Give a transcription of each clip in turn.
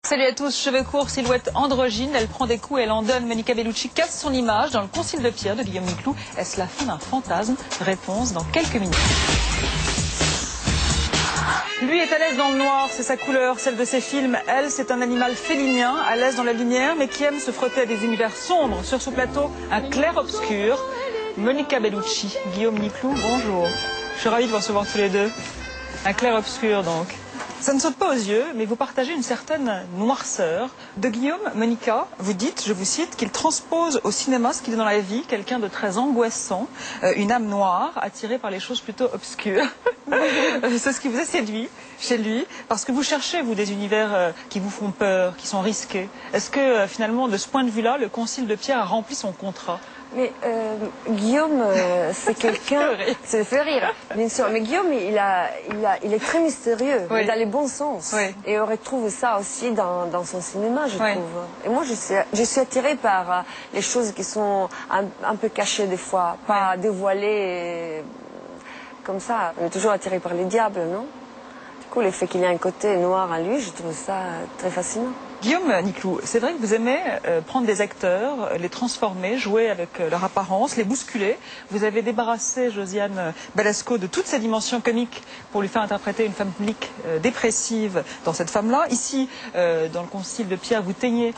Salut à tous, cheveux courts, silhouette androgyne, elle prend des coups, elle en donne. Monica Bellucci casse son image dans le Concile de Pierre de Guillaume Niclou. Est-ce la fin d'un fantasme? Réponse dans quelques minutes. Lui est à l'aise dans le noir, c'est sa couleur, celle de ses films. Elle, c'est un animal félinien, à l'aise dans la lumière, mais qui aime se frotter à des univers sombres. Sur ce plateau, un clair-obscur. Monica Bellucci, Guillaume Niclou, bonjour. Je suis ravie de vous recevoir tous les deux. Un clair-obscur donc. Ça ne saute pas aux yeux, mais vous partagez une certaine noirceur. De Guillaume, Monica, vous dites, je vous cite, qu'il transpose au cinéma ce qu'il est dans la vie, quelqu'un de très angoissant, une âme noire, attirée par les choses plutôt obscures. C'est ce qui vous a séduit chez lui, parce que vous cherchez, vous, des univers qui vous font peur, qui sont risqués. Est-ce que, finalement, de ce point de vue-là, le Concile de Pierre a rempli son contrat? Mais Guillaume, c'est quelqu'un... Ça le fait rire, bien sûr. Mais Guillaume, il est très mystérieux, Oui. mais dans les bons sens. Oui. Et on retrouve ça aussi dans son cinéma, je trouve. Et moi, je suis attirée par les choses qui sont un peu cachées des fois, pas dévoilées comme ça. On est toujours attiré par les diables, non? Du coup, le fait qu'il y ait un côté noir à lui, je trouve ça très fascinant. Guillaume Niclou, c'est vrai que vous aimez prendre des acteurs, les transformer, jouer avec leur apparence, les bousculer. Vous avez débarrassé Josiane Balasco de toute sa dimension comique pour lui faire interpréter une femme publique dépressive dans cette femme-là. Ici, dans le Concile de Pierre, vous teignez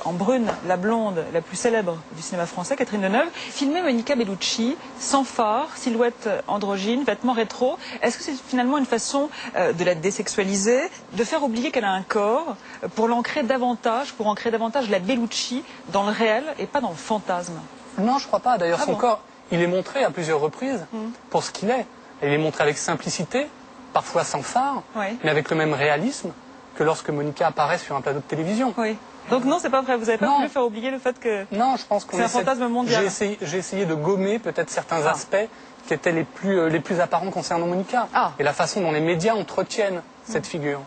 en brune la blonde la plus célèbre du cinéma français, Catherine Deneuve. Filmez Monica Bellucci, sans phare, silhouette androgyne, vêtements rétro. Est-ce que c'est finalement une façon de la désexualiser, de faire oublier qu'elle a un corps, pour l'ancrer davantage, pour ancrer davantage la Bellucci dans le réel et pas dans le fantasme? Non, je crois pas. D'ailleurs, son corps, il est montré à plusieurs reprises pour ce qu'il est. Et il est montré avec simplicité, parfois sans phare, mais avec le même réalisme que lorsque Monica apparaît sur un plateau de télévision. Oui. Donc non, c'est pas vrai. Vous n'avez pas voulu faire oublier le fait que non, je pense qu'on c'est un fantasme mondial. J'ai essayé de gommer peut-être certains aspects qui étaient les plus apparents concernant Monica. Et la façon dont les médias entretiennent cette figure.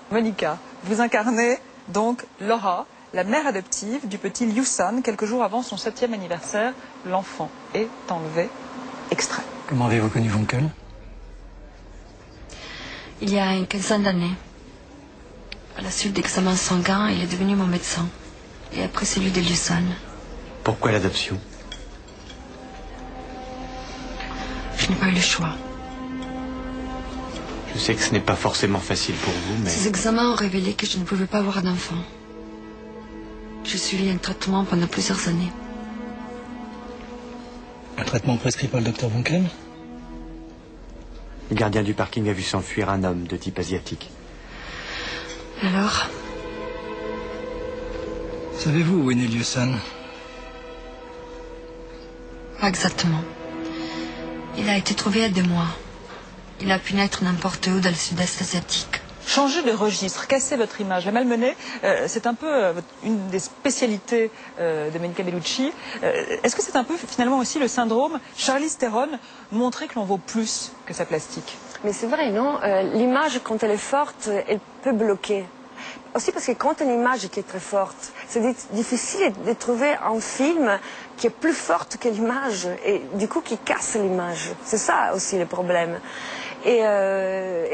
Monica, vous incarnez donc Laura, la mère adoptive du petit Liu-san, quelques jours avant son 7e anniversaire. L'enfant est enlevé. Extrait. Comment avez-vous connu Vonkel? Il y a une quinzaine d'années. À la suite d'examens sanguins, il est devenu mon médecin. Et après celui de Liu-san. Pourquoi l'adoption? Je n'ai pas eu le choix. Je sais que ce n'est pas forcément facile pour vous, mais... Ces examens ont révélé que je ne pouvais pas avoir d'enfant. Je suivis un traitement pendant plusieurs années. Un traitement prescrit par le docteur Vonkel? Le gardien du parking a vu s'enfuir un homme de type asiatique. Alors? Savez-vous où est né Liu-san? Pas exactement. Il a été trouvé à 2 mois. Il a pu naître n'importe où dans le sud-est asiatique. Changez de registre, cassez votre image. La malmenée, c'est un peu une des spécialités de Monica Bellucci. Est-ce que c'est un peu finalement aussi le syndrome Charlize Theron, montrer que l'on vaut plus que sa plastique? Mais c'est vrai, non? L'image, quand elle est forte, elle peut bloquer. Aussi parce que quand une image qui est très forte, c'est difficile de trouver un film qui est plus forte que l'image et du coup qui casse l'image. C'est ça aussi le problème. Et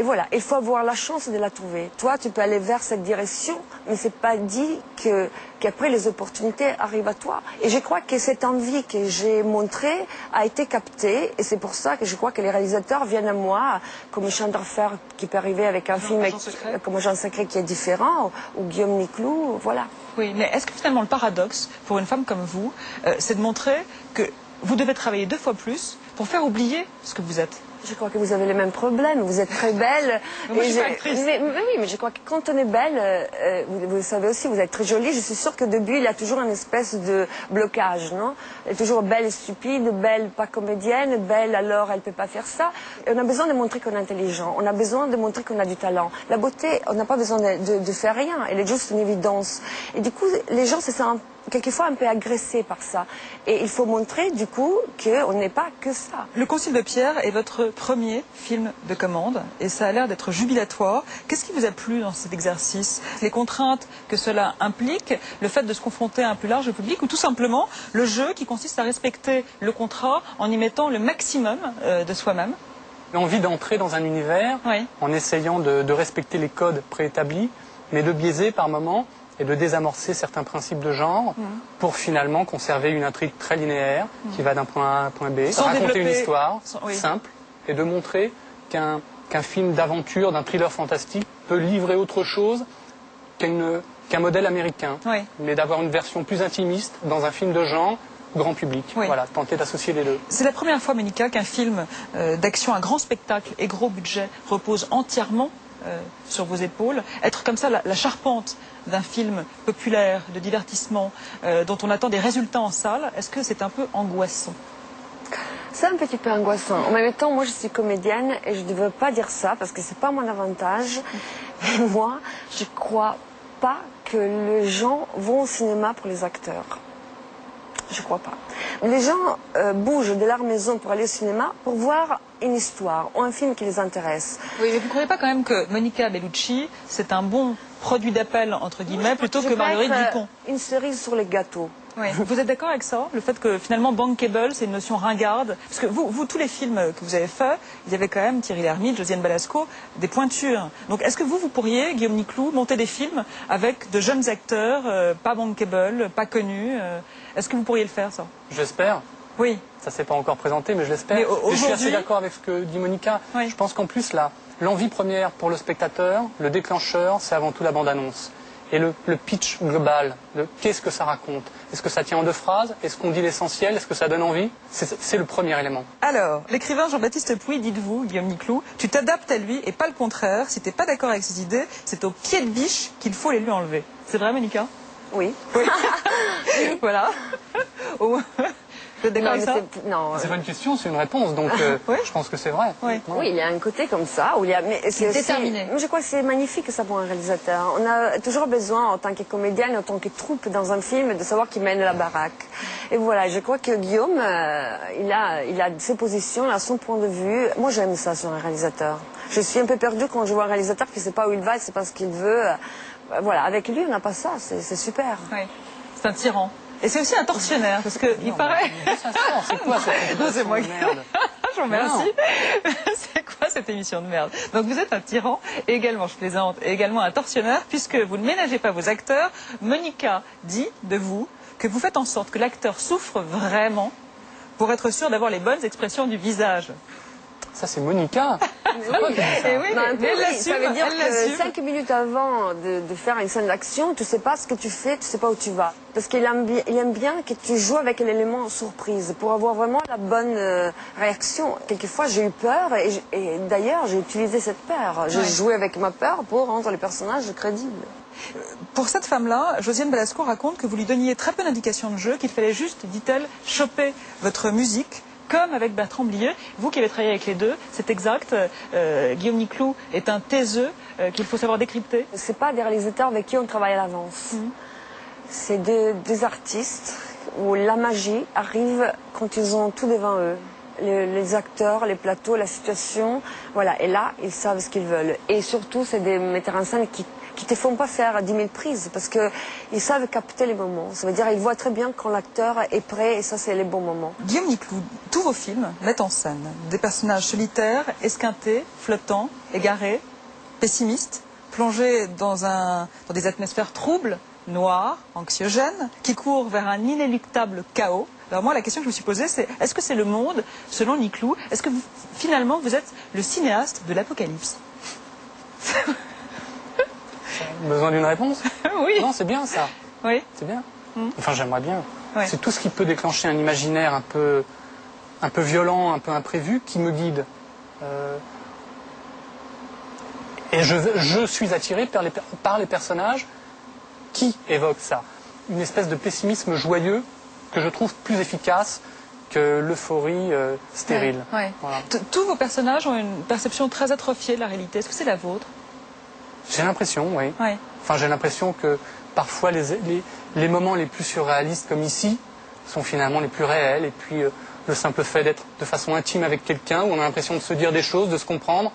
voilà, il faut avoir la chance de la trouver. Toi, tu peux aller vers cette direction, mais c'est pas dit qu'après les opportunités arrivent à toi. Et je crois que cette envie que j'ai montrée a été captée, et c'est pour ça que je crois que les réalisateurs viennent à moi, comme Chandra Fer qui peut arriver avec un film comme Agent secret qui est différent, ou Guillaume Niclou, voilà. Oui, mais est-ce que finalement le paradoxe pour une femme comme vous, c'est de montrer que vous devez travailler 2 fois plus pour faire oublier ce que vous êtes? Je crois que vous avez les mêmes problèmes. Vous êtes très belle. Moi, je suis pas actrice. Oui, mais je crois que quand on est belle, vous savez aussi, vous êtes très jolie. Je suis sûre qu'au début, il y a toujours une espèce de blocage, non? Elle est toujours belle et stupide, belle pas comédienne, belle alors elle peut pas faire ça. Et on a besoin de montrer qu'on est intelligent. On a besoin de montrer qu'on a du talent. La beauté, on n'a pas besoin de faire rien. Elle est juste une évidence. Et du coup, les gens se sentent quelquefois un peu agressés par ça. Et il faut montrer, du coup, qu'on n'est pas que ça. Le Concile de Pierre est votre premier film de commande et ça a l'air d'être jubilatoire. Qu'est-ce qui vous a plu dans cet exercice? Les contraintes que cela implique, le fait de se confronter à un plus large public ou tout simplement le jeu qui consiste à respecter le contrat en y mettant le maximum de soi-même? Envie d'entrer dans un univers en essayant de respecter les codes préétablis mais de biaiser par moments et de désamorcer certains principes de genre pour finalement conserver une intrigue très linéaire qui va d'un point A à un point B, raconter une histoire simple et de montrer qu'un film d'aventure, d'un thriller fantastique peut livrer autre chose qu'un modèle américain, mais d'avoir une version plus intimiste dans un film de genre grand public. Voilà, tenter d'associer les deux. C'est la première fois, Monica, qu'un film d'action, un grand spectacle et gros budget repose entièrement sur vos épaules. Être comme ça la charpente d'un film populaire, de divertissement, dont on attend des résultats en salle, est-ce que c'est un peu angoissant? C'est un petit peu angoissant. En même temps, moi je suis comédienne et je ne veux pas dire ça parce que c'est pas mon avantage. Mais moi, je crois pas que les gens vont au cinéma pour les acteurs. Je crois pas. Les gens bougent de leur maison pour aller au cinéma pour voir une histoire ou un film qui les intéresse. Oui, mais vous ne croyez pas quand même que Monica Bellucci, c'est un bon produit d'appel, entre guillemets, plutôt que Marguerite Dupont? Une cerise sur les gâteaux. Oui. Vous êtes d'accord avec ça? Le fait que finalement bankable, c'est une notion ringarde? Parce que vous, tous les films que vous avez faits, il y avait quand même Thierry Lhermitte, Josiane Balasco, des pointures. Donc est-ce que vous pourriez, Guillaume Niclou, monter des films avec de jeunes acteurs, pas bankable, pas connus? Est-ce que vous pourriez le faire, ça? J'espère. Oui. Ça ne s'est pas encore présenté, mais je l'espère. Mais je suis assez d'accord avec ce que dit Monica. Oui. Je pense qu'en plus, l'envie première pour le spectateur, le déclencheur, c'est avant tout la bande-annonce. Et le pitch global, qu'est-ce que ça raconte? Est-ce que ça tient en 2 phrases? Est-ce qu'on dit l'essentiel? Est-ce que ça donne envie? C'est le premier élément. Alors, l'écrivain Jean-Baptiste Pouy, dites-vous, Guillaume Niclou, tu t'adaptes à lui et pas le contraire. Si tu n'es pas d'accord avec ses idées, c'est au pied de biche qu'il faut les lui enlever. C'est vrai, Monica? Oui. Voilà. Vous êtes d'accord avec ça? Non. C'est pas une question, c'est une réponse, donc je pense que c'est vrai. Oui, il y a un côté comme ça, où il y a, mais c'est déterminé. Je crois que c'est magnifique ça pour un réalisateur. On a toujours besoin, en tant que comédienne, en tant que troupe dans un film, de savoir qui mène la baraque. Et voilà, je crois que Guillaume, il a ses positions, il a son point de vue. Moi, j'aime ça sur un réalisateur. Je suis un peu perdue quand je vois un réalisateur qui ne sait pas où il va, il ne sait pas ce qu'il veut. Voilà, avec lui, on n'a pas ça, c'est super. Oui, c'est un tyran. Et c'est aussi un tortionnaire, parce qu'il paraît... C'est quoi cette émission de merde? Je vous remercie. C'est quoi cette émission de merde? Donc vous êtes un tyran, et également, je plaisante, et également un tortionnaire, puisque vous ne ménagez pas vos acteurs. Monica dit de vous que vous faites en sorte que l'acteur souffre vraiment pour être sûr d'avoir les bonnes expressions du visage. Ça, c'est Monica. C'est quoi qui dit ça? Et oui, mais elle l'assume. Ça veut dire que 5 minutes avant de faire une scène d'action, tu ne sais pas ce que tu fais, tu ne sais pas où tu vas. Parce qu'il aime bien que tu joues avec l'élément surprise pour avoir vraiment la bonne réaction. Quelquefois, j'ai eu peur et d'ailleurs, j'ai utilisé cette peur. J'ai joué avec ma peur pour rendre les personnages crédibles. Pour cette femme-là, Josiane Balasco raconte que vous lui donniez très peu d'indications de jeu, qu'il fallait juste, dit-elle, choper votre musique, comme avec Bertrand Blier. Vous qui avez travaillé avec les deux, c'est exact. Guillaume Niclou est un taiseux qu'il faut savoir décrypter. Ce n'est pas des réalisateurs avec qui on travaille à l'avance. C'est des artistes où la magie arrive quand ils ont tout devant eux. Les acteurs, les plateaux, la situation, voilà. Et là, ils savent ce qu'ils veulent. Et surtout, c'est des metteurs en scène qui ne te font pas faire 10 000 prises parce qu'ils savent capter les moments. Ça veut dire qu'ils voient très bien quand l'acteur est prêt et ça, c'est les bons moments. Guillaume Niclou, tous vos films mettent en scène des personnages solitaires, esquintés, flottants, égarés, pessimistes, plongés dans des atmosphères troubles, noires, anxiogènes, qui courent vers un inéluctable chaos. Alors moi, la question que je me suis posée, c'est est-ce que c'est le monde, selon Niclou? Est-ce que finalement, vous êtes le cinéaste de l'apocalypse? Besoin d'une réponse? Oui. Non, c'est bien ça. Oui. C'est bien. Enfin, j'aimerais bien. Ouais. C'est tout ce qui peut déclencher un imaginaire un peu violent, un peu imprévu, qui me guide. Et je suis attiré par les personnages qui évoquent ça. Une espèce de pessimisme joyeux que je trouve plus efficace que l'euphorie stérile. Ouais. Voilà. Tous vos personnages ont une perception très atrophiée de la réalité. Est-ce que c'est la vôtre? J'ai l'impression, oui. Ouais. Enfin, j'ai l'impression que parfois les moments les plus surréalistes comme ici sont finalement les plus réels. Et puis le simple fait d'être de façon intime avec quelqu'un, où on a l'impression de se dire des choses, de se comprendre,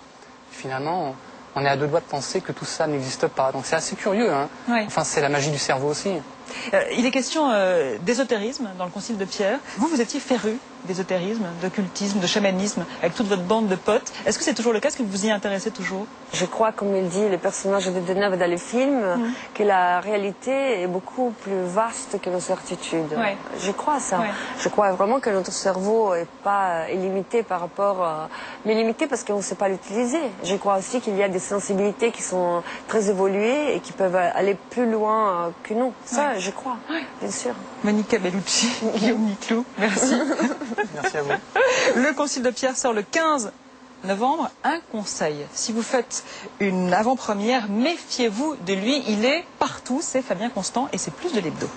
finalement on est à 2 doigts de penser que tout ça n'existe pas. Donc c'est assez curieux. Hein. Ouais. Enfin, c'est la magie du cerveau aussi. Il est question d'ésotérisme dans le Concile de Pierre. Vous étiez féru d'ésotérisme, d'occultisme, de chamanisme, avec toute votre bande de potes. Est-ce que c'est toujours le cas? Est-ce que vous vous y intéressez toujours? Je crois, comme il dit, les personnages de Deneuve dans les films, que la réalité est beaucoup plus vaste que nos certitudes. Ouais. Je crois à ça. Ouais. Je crois vraiment que notre cerveau est limité par rapport... mais limité parce qu'on ne sait pas l'utiliser. Je crois aussi qu'il y a des sensibilités qui sont très évoluées et qui peuvent aller plus loin que nous. Ça, je crois, bien sûr. Monica Bellucci, Guillaume Niclou, merci. Merci à vous. Le Concile de Pierre sort le 15 novembre. Un conseil, si vous faites une avant-première, méfiez-vous de lui. Il est partout, c'est Fabien Constant et c'est plus de l'hebdo.